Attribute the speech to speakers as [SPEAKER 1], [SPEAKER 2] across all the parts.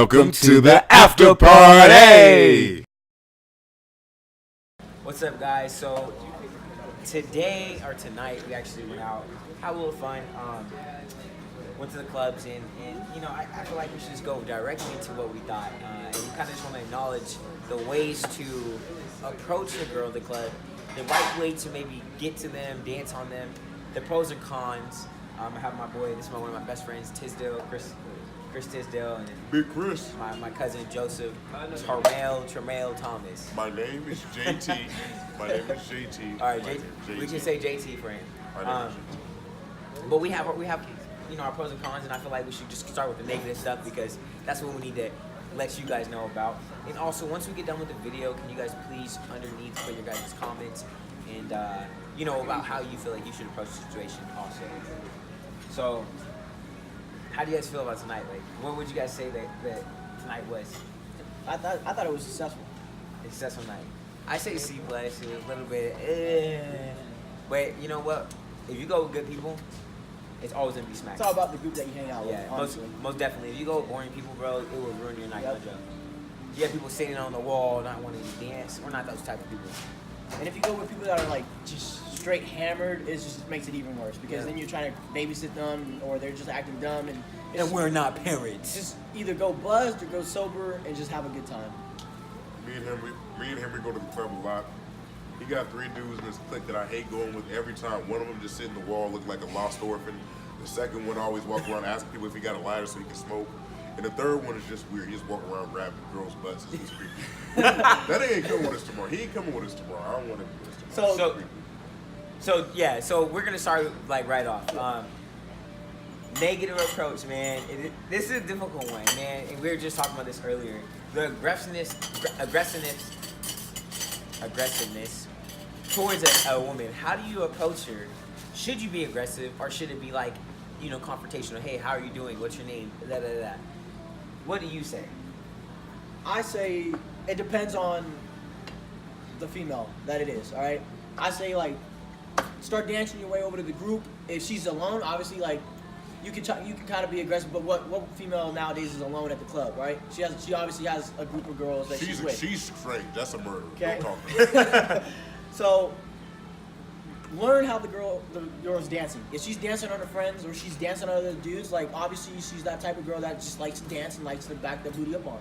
[SPEAKER 1] Welcome to the Afterparty!
[SPEAKER 2] What's up, guys? So tonight, we actually went out, had a little fun, went to the clubs, and you know, I feel like we should just go directly into what we thought. And we kind of just want to acknowledge the ways to approach a girl at the club, the right way to maybe get to them, dance on them, the pros and cons. I have my boy, this is one of my best friends, Tisdale, Chris Tisdale, and
[SPEAKER 1] Big Chris.
[SPEAKER 2] my cousin Joseph Tremail Thomas.
[SPEAKER 1] My name is JT. My name is JT.
[SPEAKER 2] All right, JT. We can say JT for him. But we have you know, our pros and cons, and I feel like we should just start with the negative stuff because that's what we need to let you guys know about. And also, once we get done with the video, can you guys please underneath put your guys' comments and you know, about how you feel like you should approach the situation also. So, how do you guys feel about tonight? Like, what would you guys say that tonight was?
[SPEAKER 3] I thought it was successful.
[SPEAKER 2] A successful night. I say C+. It was a little bit. But you know what? If you go with good people, it's always gonna be smack.
[SPEAKER 3] It's all about the group that you hang out with.
[SPEAKER 2] Yeah,
[SPEAKER 3] honestly.
[SPEAKER 2] most definitely. If you go with boring people, bro, it will ruin your night. Yep. You have people sitting on the wall, not wanting to dance. We're not those type of people.
[SPEAKER 3] And if you go with people that are like just straight hammered, it just makes it even worse because then you're trying to babysit them or they're just acting dumb and
[SPEAKER 2] we're not parents.
[SPEAKER 3] Just either go buzzed or go sober and just have a good time.
[SPEAKER 1] Me and Henry go to the club a lot. He got 3 dudes in his clique that I hate going with every time. One of them just sit in the wall, look like a lost orphan. The second one always walk around asking people if he got a lighter so he can smoke. And the third one is just weird. He just walk around grabbing girls' butts. It's just creepy. That ain't coming with us tomorrow. He ain't coming with us tomorrow. I don't want him with us tomorrow.
[SPEAKER 2] So we're gonna start like right off. Negative approach, man. This is a difficult one, man. And we were just talking about this earlier. The aggressiveness towards a woman. How do you approach her? Should you be aggressive or should it be like, you know, confrontational? Hey, how are you doing? What's your name? Da da da. What do you say?
[SPEAKER 3] I say it depends on the female that it is. All right. I say like start dancing your way over to the group. If she's alone, obviously like you can kind of be aggressive. But what female nowadays is alone at the club, right? She obviously has a group of girls that she's with.
[SPEAKER 1] She's straight. That's a murder.
[SPEAKER 3] Okay.
[SPEAKER 1] Don't talk to her.
[SPEAKER 3] So learn how the girl's dancing. If she's dancing on her friends or she's dancing on other dudes, like obviously she's that type of girl that just likes to dance and likes to back the booty up on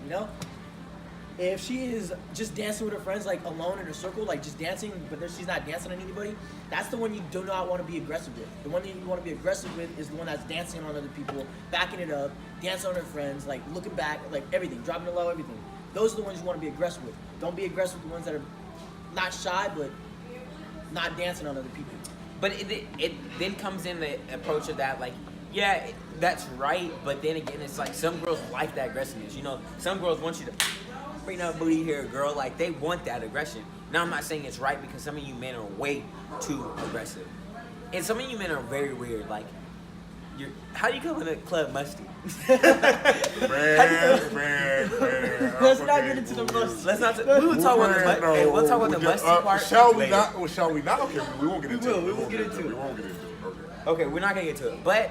[SPEAKER 3] you know? If she is just dancing with her friends, like alone in a circle, like just dancing, but then she's not dancing on anybody, that's the one you do not want to be aggressive with. The one that you want to be aggressive with is the one that's dancing on other people, backing it up, dancing on her friends, like looking back, like everything, dropping it low, everything. Those are the ones you want to be aggressive with. Don't be aggressive with the ones that are not shy, but not dancing on other people.
[SPEAKER 2] But it then comes in the approach of that, like, yeah, that's right, but then again, it's like some girls like that aggressiveness. You know, some girls want you to bring up booty here, girl. Like, they want that aggression. Now, I'm not saying it's right because some of you men are way too aggressive. And some of you men are very weird. Like, how do you come in a club musty?
[SPEAKER 1] Man.
[SPEAKER 3] Let's not get into the musty.
[SPEAKER 2] We will talk about the musty. Hey, we'll talk about the musty part.
[SPEAKER 1] Shall we
[SPEAKER 2] later.
[SPEAKER 1] not? Well, shall we not? Okay, we won't get into it.
[SPEAKER 3] We won't get into it.
[SPEAKER 1] We won't get into it.
[SPEAKER 2] Okay, we're not gonna get to it. But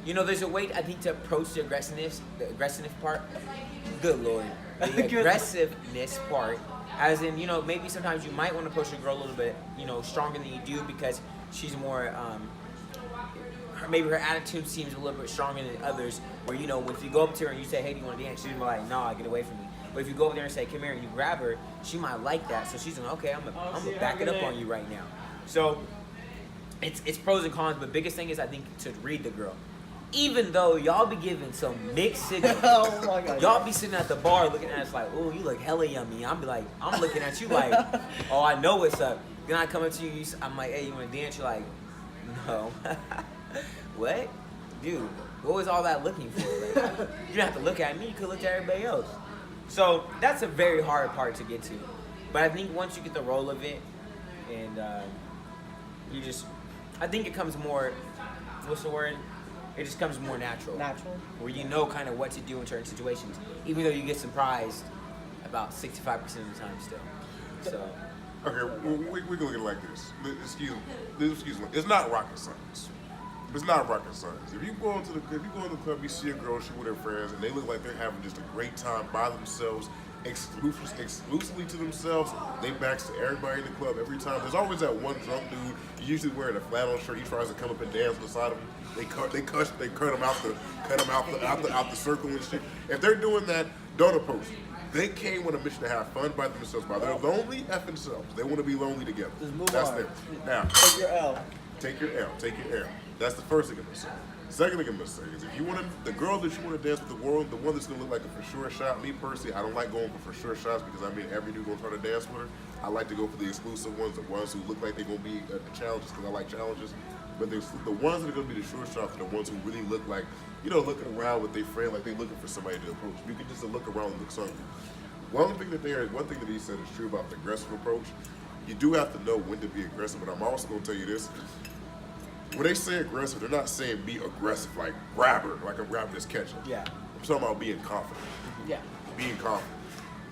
[SPEAKER 2] you know, there's a way I think to approach the aggressiveness part. Good Lord, the aggressiveness part. As in, you know, maybe sometimes you might want to approach a girl a little bit, you know, stronger than you do because she's more. Maybe her attitude seems a little bit stronger than others. Where, you know, if you go up to her and you say, "Hey, do you want to dance?" She's gonna be like, "Nah, get away from me." But if you go over there and say, "Come here," and you grab her, she might like that. So she's like, "Okay, I'm gonna back it up on you right now." So it's pros and cons, but biggest thing is I think to read the girl. Even though y'all be giving some mixed signals,
[SPEAKER 3] Oh my God.
[SPEAKER 2] y'all be sitting at the bar looking at us like, "Oh, you look hella yummy." I'm looking at you like, "Oh, I know what's up." Then I come up to you, I'm like, "Hey, you wanna dance?" You're like, "No." What? Dude, what was all that looking for? Like, you didn't have to look at me, you could look at everybody else. So that's a very hard part to get to. But I think once you get the roll of it, and I think it comes more, what's the word? It just comes more natural.
[SPEAKER 3] Natural?
[SPEAKER 2] Where you know kind of what to do in certain situations, even though you get surprised about 65% of the time still. So.
[SPEAKER 1] Okay, we can look at it like this. Excuse me. It's not rocket science. It's not rocket science. If you go into the club, you see a girl, she with her friends, and they look like they're having just a great time by themselves, exclusively to themselves. They backs to everybody in the club every time. There's always that one drunk dude, usually wearing a flannel shirt. He tries to come up and dance on the side of him. They cut him out the circle and shit. If they're doing that, don't approach them. They came on a mission to have fun by themselves. By their lonely effing selves. They want to be lonely together.
[SPEAKER 3] Just move
[SPEAKER 1] That's
[SPEAKER 3] on.
[SPEAKER 1] them. Now,
[SPEAKER 3] Take your L.
[SPEAKER 1] take your L. Take your L. That's the first thing I'm gonna say. Second thing I'm gonna say is if you want to, the girl that you want to dance with, the one that's gonna look like a for sure shot. Me personally, I don't like going for sure shots because I mean every dude gonna try to dance with her. I like to go for the exclusive ones, the ones who look like they're gonna be challenges because I like challenges. But the ones that are gonna be the sure shots are the ones who really look like, looking around with their friend like they're looking for somebody to approach. You can just look around and look something. One thing that he said is true about the aggressive approach. You do have to know when to be aggressive, but I'm also gonna tell you this. When they say aggressive, they're not saying be aggressive like grab her, like I'm grabbing this ketchup.
[SPEAKER 3] Yeah.
[SPEAKER 1] I'm talking about being confident.
[SPEAKER 3] Yeah.
[SPEAKER 1] Being confident.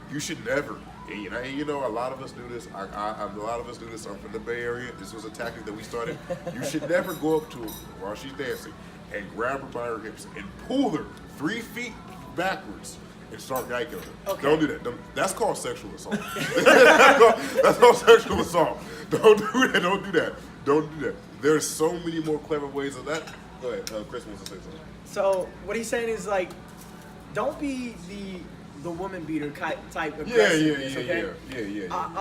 [SPEAKER 1] You should never, and a lot of us do this. A lot of us do this. I'm from the Bay Area. This was a tactic that we started. You should never go up to her while she's dancing and grab her by her hips and pull her 3 feet backwards and start yanking her.
[SPEAKER 3] Okay.
[SPEAKER 1] Don't do that. That's called sexual assault. That's called sexual assault. Don't do that. Don't do that. Don't do that. There's so many more clever ways of that. Go ahead. Chris wants to say something.
[SPEAKER 3] So what he's saying is like, don't be the woman beater type of
[SPEAKER 1] Yeah.
[SPEAKER 3] I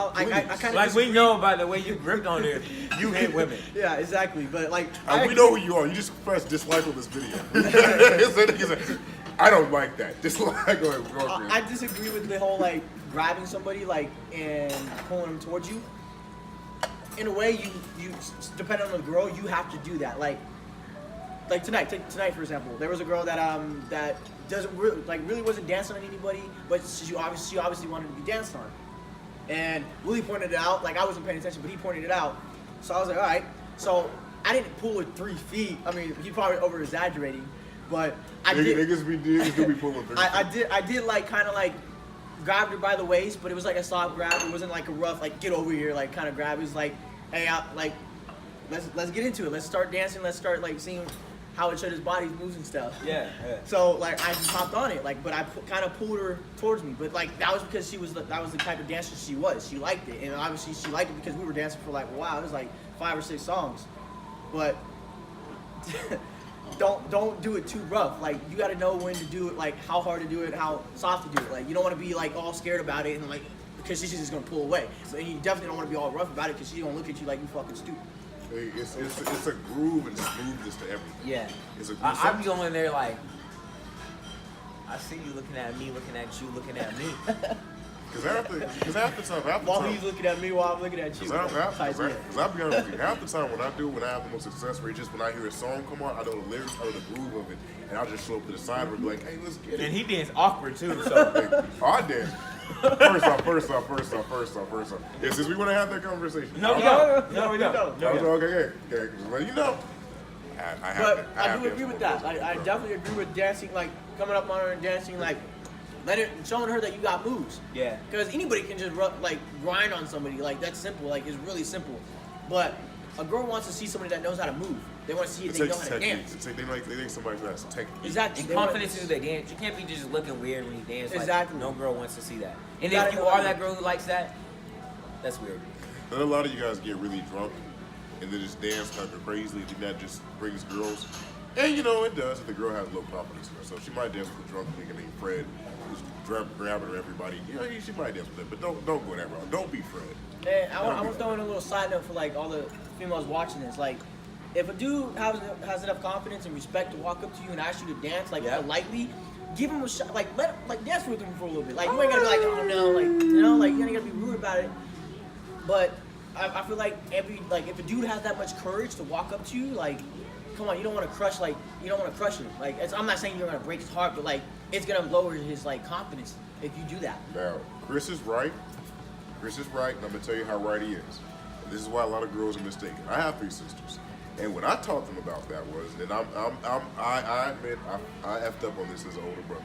[SPEAKER 3] kind of
[SPEAKER 2] Like we know by the way you gripped on it, you hate women.
[SPEAKER 3] Yeah, exactly. But like,
[SPEAKER 1] We know who you are. You just press dislike on this video. I don't like that. Dislike. Go ahead. Chris.
[SPEAKER 3] I disagree with the whole like grabbing somebody like and pulling them towards you. In a way, you depending on the girl, you have to do that. Like tonight, for example, there was a girl that doesn't really wasn't dancing on anybody, but she obviously wanted to be danced on. And Willie pointed it out. Like I wasn't paying attention, but he pointed it out. So I was like, all right. So I didn't pull her 3 feet. I mean, he probably over exaggerating, but I did.
[SPEAKER 1] Niggas be pulling 3 feet.
[SPEAKER 3] I did like kind of like grabbed her by the waist, but it was like a soft grab. It wasn't like a rough like get over here like kind of grab. It was like, hey, let's get into it. Let's start dancing. Let's start like seeing how each other's bodies moves and stuff.
[SPEAKER 2] Yeah.
[SPEAKER 3] So like I just hopped on it, like, but I kind of pulled her towards me. But like that was because that was the type of dancer she was. She liked it, and obviously she liked it because we were dancing for like a while. It was like 5 or 6 songs, but. Don't do it too rough. Like you got to know when to do it, like how hard to do it, how soft to do it. Like you don't want to be like all scared about it and like because she's just gonna pull away. So and you definitely don't want to be all rough about it because she's gonna look at you like you fucking stupid.
[SPEAKER 1] It's a groove and smoothness to everything.
[SPEAKER 2] Yeah.
[SPEAKER 1] It's a groove.
[SPEAKER 2] I be going there like, I see you looking at me, looking at you, looking at me.
[SPEAKER 1] Because half the time,
[SPEAKER 3] While he's looking at me, while I'm looking at you.
[SPEAKER 1] Because I'll be honest with you, half the time when I have the most success rate, just when I hear a song come on, I know the lyrics, I know the groove of it, and I'll just show up to the side and be like, hey, let's get it.
[SPEAKER 2] And he dance awkward too, so.
[SPEAKER 1] I dance. First off. Yeah, since we want to have that conversation.
[SPEAKER 2] No, we don't.
[SPEAKER 1] Okay. Well,
[SPEAKER 3] But I do agree with that. I definitely agree with dancing, like coming up on her and dancing, like showing her that you got moves.
[SPEAKER 2] Yeah.
[SPEAKER 3] Because anybody can just grind on somebody. Like that's simple. Like it's really simple. But a girl wants to see somebody that knows how to move. They want to see if they know how to dance.
[SPEAKER 1] They think somebody who has technique.
[SPEAKER 3] Exactly.
[SPEAKER 2] And confidence is they dance. You can't be just looking weird when you dance.
[SPEAKER 3] Exactly.
[SPEAKER 2] Like, no girl wants to see that. And
[SPEAKER 3] You
[SPEAKER 2] if
[SPEAKER 3] gotta
[SPEAKER 2] you
[SPEAKER 3] know
[SPEAKER 2] are
[SPEAKER 3] how
[SPEAKER 2] that
[SPEAKER 3] to-
[SPEAKER 2] girl who likes that, that's weird.
[SPEAKER 1] And a lot of you guys get really drunk and then just dance kind of crazily. I think that just brings girls. And it does if the girl has low confidence in herself. She might dance with a drunk nigga named Fred who's grabbing her everybody. She might dance with him, but don't go that route. Don't be Fred.
[SPEAKER 3] And I want to throw in a little side note for like all the females watching this. Like, if a dude has enough confidence and respect to walk up to you and ask you to dance politely, give him a shot. Like dance with him for a little bit. Like you ain't gotta be like, oh no, like you ain't gotta be rude about it. But I feel like if a dude has that much courage to walk up to you, like, come on, you don't want to crush him. Like I'm not saying you're gonna break his heart, but like it's gonna lower his like confidence if you do that.
[SPEAKER 1] Now, Chris is right, and I'm gonna tell you how right he is. And this is why a lot of girls are mistaken. I have 3 sisters, and when I taught them about that was, and I admit I effed up on this as an older brother.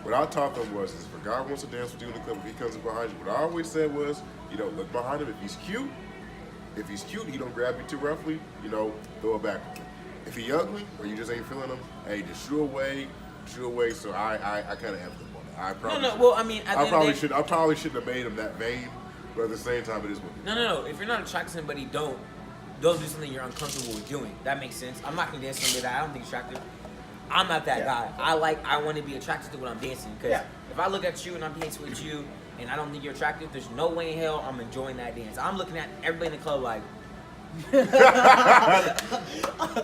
[SPEAKER 1] What I taught them was, if a guy wants to dance with you in the club, if he comes up behind you, what I always said was, look behind him. If he's cute, he don't grab you too roughly, throw it back. If he ugly or you just ain't feeling him, hey, just shoo away. So I kind of have them on it. I probably
[SPEAKER 2] No. Well, I mean, at the end of the day,
[SPEAKER 1] I probably shouldn't have made him that vain, but at the same time, it is what it is.
[SPEAKER 2] No. If you're not attracted to somebody, don't do something you're uncomfortable with doing. That makes sense. I'm not gonna dance to somebody that I don't think is attractive. I'm not that guy. I want to be attracted to when I'm dancing. Because if I look at you and I'm dancing with you and I don't think you're attractive, there's no way in hell I'm enjoying that dance. I'm looking at everybody in the club like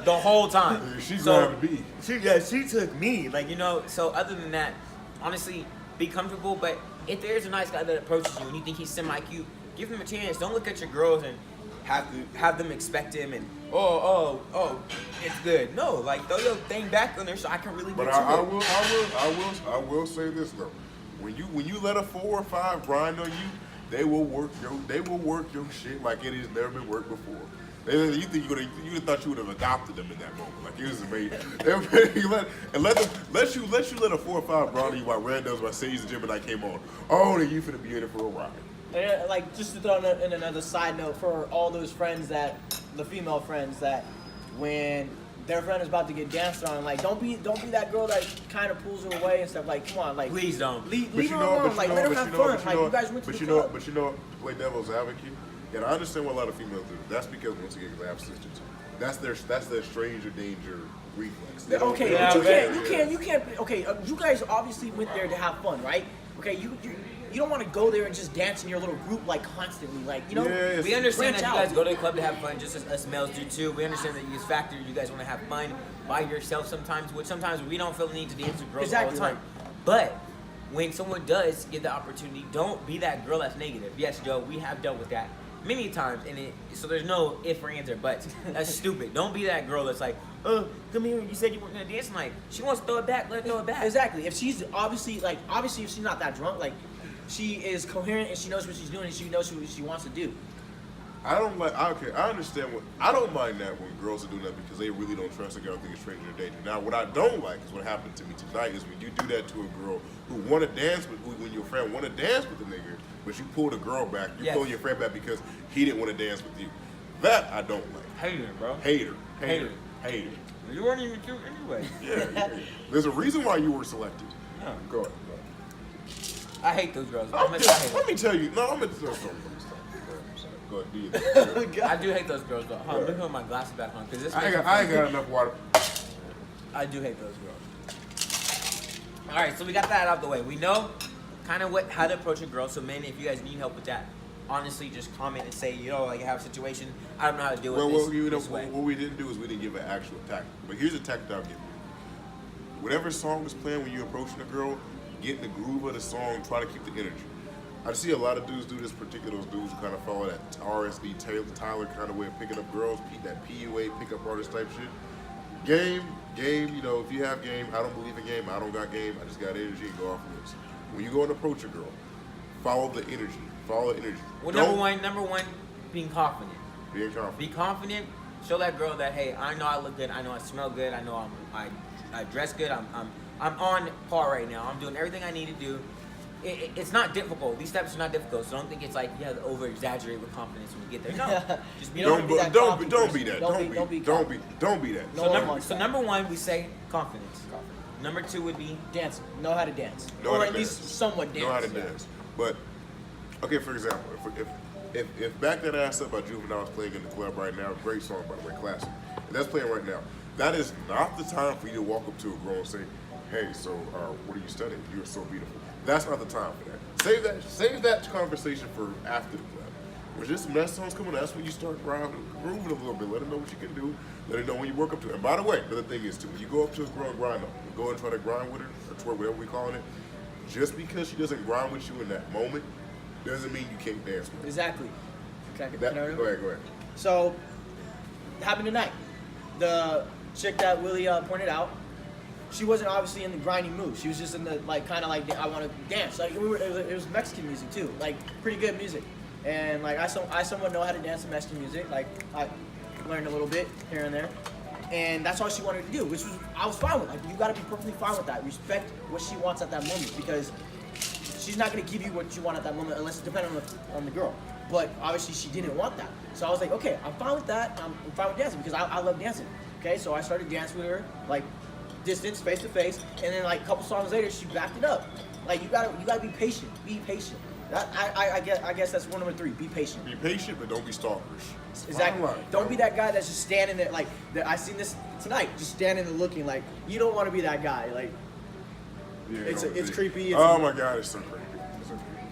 [SPEAKER 2] the whole time.
[SPEAKER 1] She's gonna have to be.
[SPEAKER 2] She took me. Like, you know, so other than that, honestly, be comfortable. But if there's a nice guy that approaches you and you think he's semi-cute, give him a chance. Don't look at your girls and have them expect him and oh, it's good. No, like throw your thing back on there so I can really get
[SPEAKER 1] But
[SPEAKER 2] to
[SPEAKER 1] I
[SPEAKER 2] it.
[SPEAKER 1] will say this though. When you let a 4 or 5 grind on you, they will work your shit like it has never been worked before. You think you thought you would have adopted them in that moment. Like it was amazing. let you let a 4 or 5 grind on you while Red does my Sage the Gym and I came on. Oh, then you finna be in it for a ride.
[SPEAKER 3] And like just to throw in another side note for all those friends the female friends that when their friend is about to get danced on, like don't be that girl that kind of pulls her away and stuff. Like come on, like
[SPEAKER 2] Please don't.
[SPEAKER 3] leave her alone. Like let her have fun. Like you guys went to the club.
[SPEAKER 1] But play devil's advocate. And I understand what a lot of females do. That's because once again, they have sisters. That's their stranger danger reflex.
[SPEAKER 3] Okay,
[SPEAKER 2] Yeah,
[SPEAKER 3] but you can't. Okay, you guys obviously went there to have fun, right? Okay, you don't want to go there and just dance in your little group like constantly, like you know.
[SPEAKER 1] Yes.
[SPEAKER 2] We understand that
[SPEAKER 3] branch
[SPEAKER 2] you
[SPEAKER 3] out.
[SPEAKER 2] guys go to the club to have fun, just as us males do too. We understand that you factor, you guys want to have fun by yourself sometimes, which sometimes we don't feel the need to dance with girls
[SPEAKER 3] Exactly,
[SPEAKER 2] all the time. But when someone does get the opportunity, don't be that girl that's negative. Yes, Joe, we have dealt with that many times, so there's no if or answer, but that's stupid. Don't be that girl that's like, oh, come here, you said you weren't gonna dance tonight. She wants to throw it back, let her throw it back.
[SPEAKER 3] Exactly. If she's obviously if she's not that drunk, like she is coherent and she knows what she's doing and she knows what she wants to do.
[SPEAKER 1] I understand I don't mind that when girls are doing that because they really don't trust a girl, think it's stranger danger. Now, what I don't like is what happened to me tonight is when you do that to a girl who want to dance with, when your friend want to dance with the nigga, but you pull the girl back, you pull your friend back because he didn't want to dance with you. That I don't like.
[SPEAKER 2] Hater, bro.
[SPEAKER 1] Hater.
[SPEAKER 2] You weren't even cute anyway.
[SPEAKER 1] Yeah. There's a reason why you were selected.
[SPEAKER 2] Yeah.
[SPEAKER 1] Go ahead.
[SPEAKER 2] I hate those girls.
[SPEAKER 1] Let me tell you. No, I'm gonna tell you. Go ahead, do your thing.
[SPEAKER 2] I do hate those girls, though. Hold on, let me put my glasses back on, because this
[SPEAKER 1] I ain't got enough water.
[SPEAKER 2] I do hate those girls. All right, so we got that out of the way. We know kind of how to approach a girl. So, men, if you guys need help with that, honestly, just comment and say, like I have a situation, I don't know how to deal with this way.
[SPEAKER 1] What we didn't do is we didn't give an actual tactic. But here's a tactic I'll give you. Whatever song is playing when you're approaching a girl, get in the groove of the song, try to keep the energy. I see a lot of dudes do this, particular dudes who kind of follow that RSD Tyler kind of way of picking up girls, that PUA, pickup artist type shit. Game, if you have game, I don't believe in game, I don't got game, I just got energy and go off of this. When you go and approach a girl, follow the energy.
[SPEAKER 2] Well, number one, being confident. Be confident. Show that girl that, hey, I know I look good, I know I smell good, I know I dress good, I'm on par right now, I'm doing everything I need to do. It's not difficult. These steps are not difficult. So don't think it's like you have to over exaggerate with confidence when you get there. No, just be.
[SPEAKER 1] Don't be that. Don't be that.
[SPEAKER 2] So number one, we say confidence. Number two would be
[SPEAKER 3] dancing. Know how to dance, or at least somewhat dance.
[SPEAKER 1] Know how to dance. But okay, for example, if Back That Ass Up by Juvenile is playing in the club right now, great song by the way, classic. And that's playing right now. That is not the time for you to walk up to a girl and say, "Hey, so what are you studying? You're so beautiful." That's not the time for that. Save that conversation for after the club. When just some nice songs coming, that's when you start grooving a little bit. Let her know what you can do. Let her know when you work up to it. And by the way, another thing is too, when you go up to a girl and grind on, go and try to grind with her, or twerk, whatever we calling it, just because she doesn't grind with you in that moment, doesn't mean you can't dance with her.
[SPEAKER 3] Exactly.
[SPEAKER 1] Go ahead.
[SPEAKER 3] So, it happened tonight. The chick that Willie pointed out, she wasn't obviously in the grinding mood. She was just in the kind of I want to dance. Like it was Mexican music too, like pretty good music. And like I somewhat know how to dance to Mexican music. Like I learned a little bit here and there, and that's all she wanted to do, which I was fine with. Like you got to be perfectly fine with that. Respect what she wants at that moment because she's not gonna give you what you want at that moment unless it's dependent on the girl. But obviously she didn't want that, so I was like, okay, I'm fine with that. I'm fine with dancing because I love dancing. Okay, so I started dancing with her, like distance, face to face, and then like a couple songs later, she backed it up. Like you gotta be patient. Be patient. I guess that's one number 3. Be patient.
[SPEAKER 1] Be patient, but don't be stalkerish.
[SPEAKER 3] Exactly.
[SPEAKER 1] Fine line.
[SPEAKER 3] Don't be that guy that's just standing there like I seen this tonight, just standing and looking like you don't want to be that guy. Like
[SPEAKER 1] Yeah,
[SPEAKER 3] it's creepy.
[SPEAKER 1] Oh my God, it's so creepy. It's so creepy.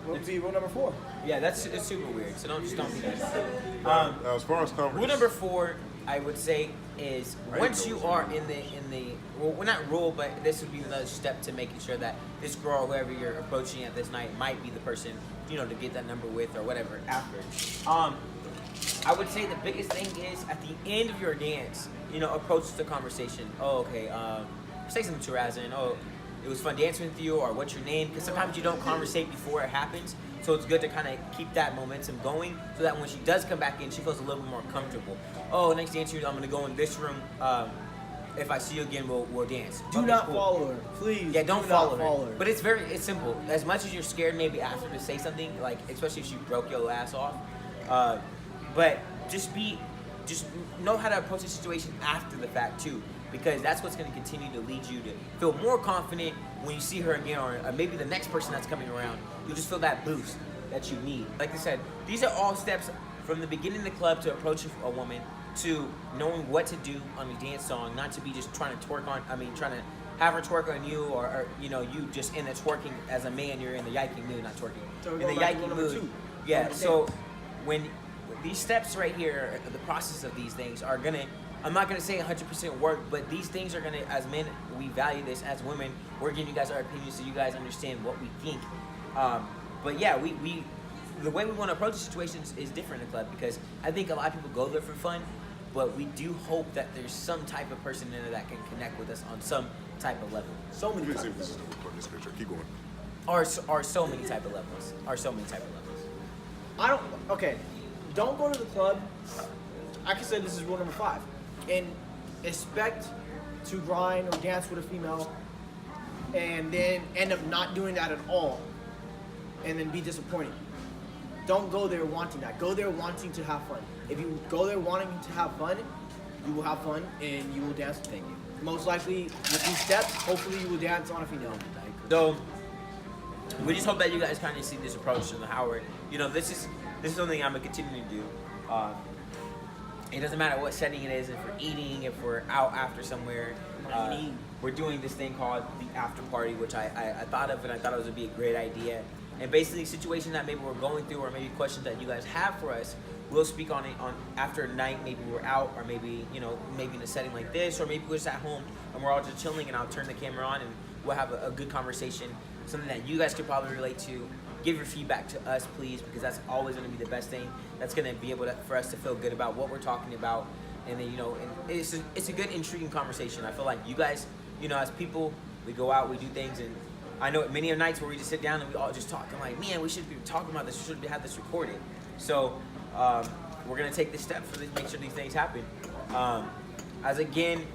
[SPEAKER 3] What would be rule number 4?
[SPEAKER 2] Yeah, it's super weird. So don't be that.
[SPEAKER 1] Now, as far as conversation,
[SPEAKER 2] Rule number 4, I would say, is
[SPEAKER 1] I
[SPEAKER 2] once
[SPEAKER 1] know
[SPEAKER 2] you
[SPEAKER 1] what
[SPEAKER 2] are
[SPEAKER 1] you
[SPEAKER 2] in the well, not rule, but this would be another step to making sure that this girl, whoever you're approaching at this night, might be the person, you know, to get that number with or whatever after. I would say the biggest thing is at the end of your dance, you know, approach the conversation. Oh, okay. Say something to her as in, oh, it was fun dancing with you, or what's your name? Because sometimes you don't conversate before it happens. So it's good to kind of keep that momentum going so that when she does come back in, she feels a little bit more comfortable. Oh, next dance, I'm going to go in this room. If I see you again, we'll dance.
[SPEAKER 3] Do
[SPEAKER 2] Okay,
[SPEAKER 3] not
[SPEAKER 2] cool.
[SPEAKER 3] follow her, please.
[SPEAKER 2] Yeah, don't
[SPEAKER 3] do
[SPEAKER 2] follow
[SPEAKER 3] not
[SPEAKER 2] her. But it's simple. As much as you're scared maybe after to say something, like especially if she broke your ass off, but just know how to approach the situation after the fact too, because that's what's going to continue to lead you to feel more confident when you see her again, or maybe the next person that's coming around. You'll just feel that boost that you need. Like I said, these are all steps from the beginning of the club to approach a woman to knowing what to do on the dance song, not to be just trying to trying to have her twerk on you, or you know, you just in the twerking as a man, you're in the yiking mood, not twerking.
[SPEAKER 3] So we're
[SPEAKER 2] in the
[SPEAKER 3] going back to
[SPEAKER 2] yiking
[SPEAKER 3] rule number
[SPEAKER 2] mood.
[SPEAKER 3] 2.
[SPEAKER 2] Yeah, so when these steps right here, the process of these things are gonna, I'm not gonna say 100% work, but these things are gonna, as men, we value this. As women, we're giving you guys our opinions so you guys understand what we think. But yeah, we the way we want to approach the situations is different in the club, because I think a lot of people go there for fun, but we do hope that there's some type of person in there that can connect with us on some type of level.
[SPEAKER 3] So many
[SPEAKER 1] Let me see if
[SPEAKER 3] times.
[SPEAKER 1] this is the recording this picture. Keep going.
[SPEAKER 2] Or so many type of levels.
[SPEAKER 3] Don't go to the club. I can say this is rule number 5, and expect to grind or dance with a female, and then end up not doing that at all, and then be disappointed. Don't go there wanting that. Go there wanting to have fun. If you go there wanting to have fun, you will have fun and you will dance. Thank you. Most likely, with these steps, hopefully you will dance on a female.
[SPEAKER 2] So we just hope that you guys kind of see this approach to Howard. You know, this is something I'm gonna continue to do. It doesn't matter what setting it is, if we're eating, if we're out after somewhere. We're doing this thing called the after party, which I thought of, and I thought it would be a great idea. And basically, situations that maybe we're going through, or maybe questions that you guys have for us, we'll speak on it on after a night. Maybe we're out, or maybe maybe in a setting like this, or maybe we're just at home and we're all just chilling, and I'll turn the camera on and we'll have a good conversation, something that you guys could probably relate to. Give your feedback to us, please, because that's always going to be the best thing. That's going to be able for us to feel good about what we're talking about, and then and it's a good, intriguing conversation. I feel like you guys, as people, we go out, we do things, and I know many of nights where we just sit down and we all just talk. I'm like, man, we should be talking about this. We should have this recorded. So we're gonna take this step for make sure these things happen. As again,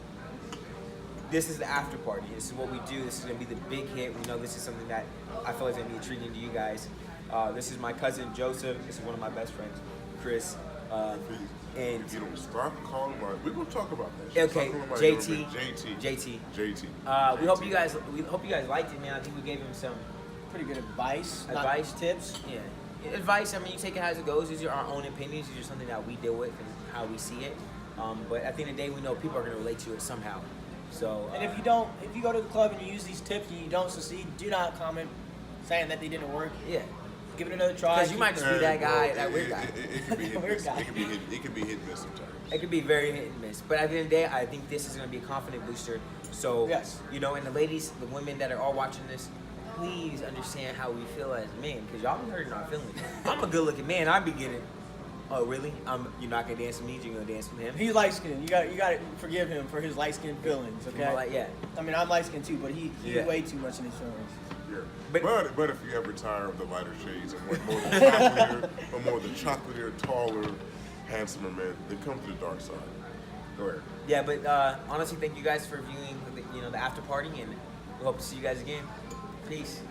[SPEAKER 2] this is the after party. This is what we do. This is gonna be the big hit. We know this is something that I feel is gonna be intriguing to you guys. This is my cousin Joseph. This is one of my best friends, Chris. And
[SPEAKER 1] If you don't stop calling my, we're gonna talk about that.
[SPEAKER 2] okay,
[SPEAKER 1] Stop calling my
[SPEAKER 2] JT.
[SPEAKER 1] JT.
[SPEAKER 2] We hope you guys liked it, man. I think we gave him some
[SPEAKER 3] Pretty good advice.
[SPEAKER 2] advice,
[SPEAKER 3] tips.
[SPEAKER 2] Yeah, advice. I mean, you take it as it goes. These are our own opinions. These are something that we deal with and how we see it. But at the end of the day, we know people are gonna relate to it somehow. So
[SPEAKER 3] And if you go to the club and you use these tips and you don't succeed, do not comment saying that they didn't work.
[SPEAKER 2] yeah,
[SPEAKER 3] Give it another try.
[SPEAKER 2] because you might just be that guy, that weird guy.
[SPEAKER 1] It could be hit and
[SPEAKER 3] Weird
[SPEAKER 1] miss.
[SPEAKER 3] guy.
[SPEAKER 1] It could be hit and miss sometimes.
[SPEAKER 2] It could be very hit and miss. But at the end of the day, I think this is going to be a confident booster. So,
[SPEAKER 3] Yes.
[SPEAKER 2] and the ladies, the women that are all watching this, please understand how we feel as men, because y'all be hurting our feelings. I'm a good looking man. I be getting, oh, really? You're not going to dance with me? You're going to dance with him?
[SPEAKER 3] He's light skinned. You got to forgive him for his light skinned feelings. Okay.
[SPEAKER 2] Yeah.
[SPEAKER 3] I mean, I'm light skinned too, but he's
[SPEAKER 2] Yeah.
[SPEAKER 3] way too much in his feelings.
[SPEAKER 1] Yeah.
[SPEAKER 2] But-
[SPEAKER 1] But if you ever tire of the lighter shades and want more of the chocolatier, or more of the chocolatier, taller, handsomer men, then come to the dark side. Go ahead.
[SPEAKER 2] Yeah, but honestly, thank you guys for viewing the after party, and we hope to see you guys again. Peace.